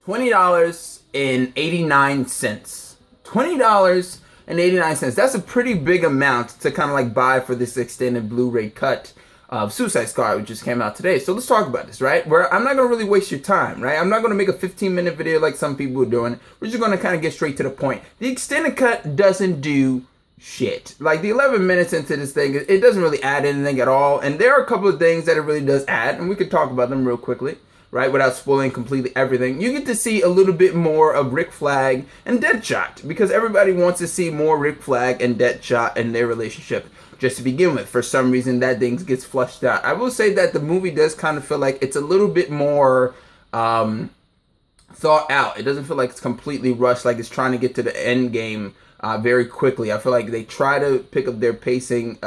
$20.89. $20.89. That's a pretty big amount to kind of like buy for this extended Blu-ray cut of Suicide Squad, which just came out today. So let's talk about this, right? Where I'm not going to really waste your time, right? I'm not going to make a 15-minute video like some people are doing. We're just going to kind of get straight to the point. The extended cut doesn't do shit. Like, the 11 minutes into this thing, it doesn't really add anything at all. And there are a couple of things that it really does add, and we could talk about them real quickly, right, without spoiling completely everything. You get to see a little bit more of Rick Flag and Deadshot, because everybody wants to see more Rick Flag and Deadshot and their relationship just to begin with. For some reason, that thing gets flushed out. I will say that the movie does kind of feel like it's a little bit more thought out. It doesn't feel like it's completely rushed, like it's trying to get to the end game very quickly. I feel like they try to pick up their pacing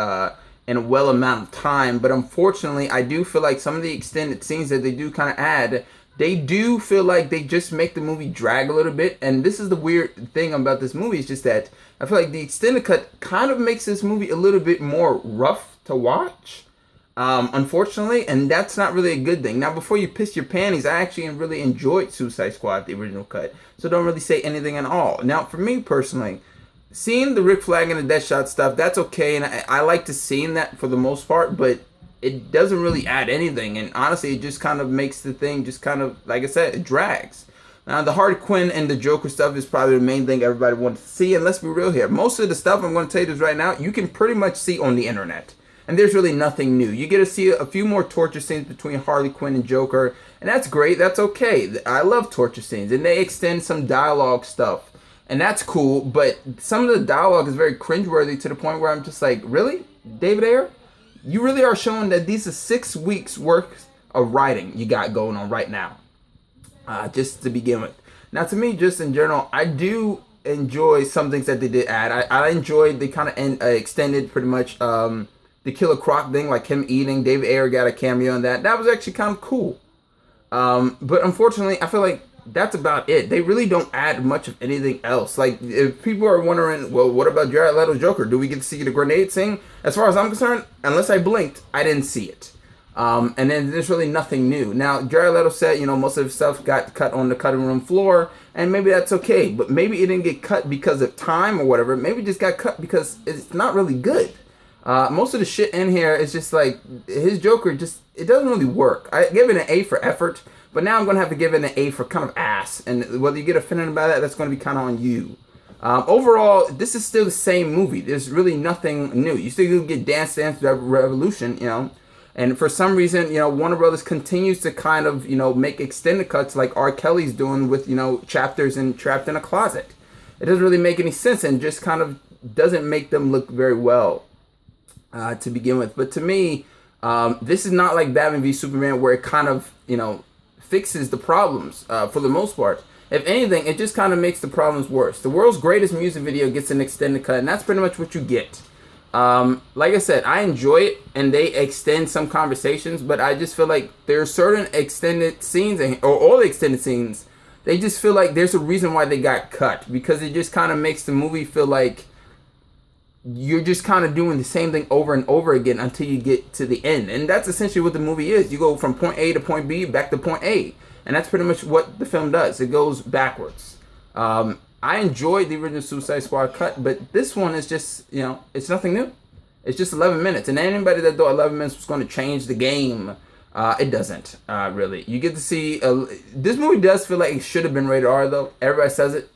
in a well amount of time, but unfortunately, I do feel like some of the extended scenes that they do kind of add, they do feel like they just make the movie drag a little bit. And this is the weird thing about this movie, is just that I feel like the extended cut kind of makes this movie a little bit more rough to watch, unfortunately, and that's not really a good thing. Now, before you piss your panties, I actually really enjoyed Suicide Squad, the original cut, so don't really say anything at all. Now, for me personally, seeing the Rick Flag and the Deadshot stuff, that's okay, and I like to seeing that for the most part, but it doesn't really add anything, and honestly, it just kind of makes the thing just kind of, like I said, it drags. Now, the Harley Quinn and the Joker stuff is probably the main thing everybody wants to see, and let's be real here. Most of the stuff I'm going to tell you this right now, you can pretty much see on the internet, and there's really nothing new. You get to see a few more torture scenes between Harley Quinn and Joker, and that's great, that's okay. I love torture scenes, and they extend some dialogue stuff, and that's cool, but some of the dialogue is very cringeworthy to the point where I'm just like, really? David Ayer? You really are showing that these are 6 weeks worth of writing you got going on right now. Just to begin with. Now, to me, just in general, I do enjoy some things that they did add. I enjoyed the kind of extended, pretty much, the Killer Croc thing, like him eating. David Ayer got a cameo in that. That was actually kind of cool. But unfortunately, I feel like that's about it. They really don't add much of anything else. Like, if people are wondering, well, what about Jared Leto's Joker? Do we get to see the grenade scene? As far as I'm concerned, unless I blinked, I didn't see it. And then there's really nothing new. Now, Jared Leto said, most of his stuff got cut on the cutting room floor, and maybe that's okay. But maybe it didn't get cut because of time or whatever. Maybe it just got cut because it's not really good. Most of the shit in here is just like, his Joker just, it doesn't really work. I give it an A for effort, but now I'm going to have to give it an A for kind of ass. And whether you get offended by that, that's going to be kind of on you. Overall, this is still the same movie. There's really nothing new. You still get Dance Dance Revolution, And for some reason, Warner Brothers continues to kind of, make extended cuts like R. Kelly's doing with, chapters and Trapped in a Closet. It doesn't really make any sense and just kind of doesn't make them look very well to begin with. But to me, this is not like Batman v Superman where it kind of, fixes the problems for the most part. If anything, it just kind of makes the problems worse. The world's greatest music video gets an extended cut, and that's pretty much what you get. Like I said, I enjoy it, and they extend some conversations, but I just feel like there are certain extended scenes, or all the extended scenes, they just feel like there's a reason why they got cut, because it just kind of makes the movie feel like you're just kind of doing the same thing over and over again until you get to the end. And that's essentially what the movie is. You go from point A to point B, back to point A. And that's pretty much what the film does. It goes backwards. I enjoyed the original Suicide Squad cut, but this one is just, it's nothing new. It's just 11 minutes. And anybody that thought 11 minutes was going to change the game, it doesn't, really. You get to see, this movie does feel like it should have been rated R, though. Everybody says it.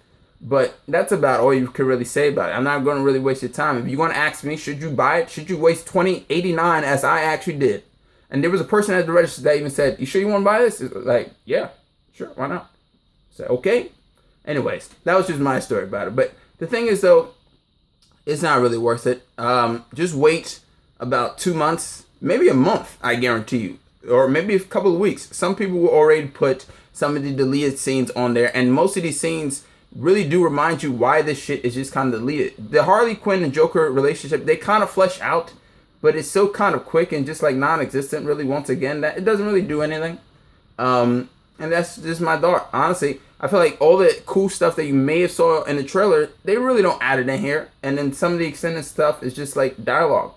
But that's about all you could really say about it. I'm not going to really waste your time. If you're going to ask me, should you buy it? Should you waste $20.89 as I actually did? And there was a person at the register that even said, you sure you want to buy this? It's like, yeah, sure, why not? I said, okay. Anyways, that was just my story about it. But the thing is, though, it's not really worth it. Just wait about 2 months, maybe a month, I guarantee you. Or maybe a couple of weeks. Some people will already put some of the deleted scenes on there. And most of these scenes really do remind you why this shit is just kind of deleted. The Harley Quinn and Joker relationship, they kind of flesh out, but it's so kind of quick and just like non-existent, really, once again, that it doesn't really do anything. And that's just my thought. Honestly, I feel like all the cool stuff that you may have saw in the trailer, they really don't add it in here. And then some of the extended stuff is just like dialogue.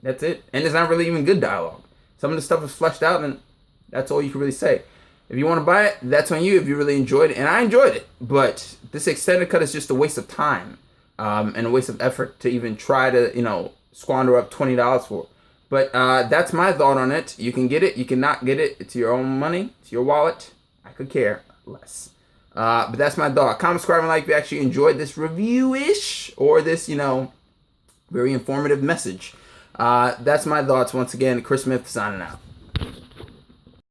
That's it. And it's not really even good dialogue. Some of the stuff is fleshed out, and that's all you can really say. If you want to buy it, that's on you if you really enjoyed it. And I enjoyed it. But this extended cut is just a waste of time and a waste of effort to even try to, squander up $20 for it. But that's my thought on it. You can get it. You cannot get it. It's your own money. It's your wallet. I could care less. But that's my thought. Comment, subscribe, and like if you actually enjoyed this review-ish or this, very informative message. That's my thoughts. Once again, Chris Smith signing out.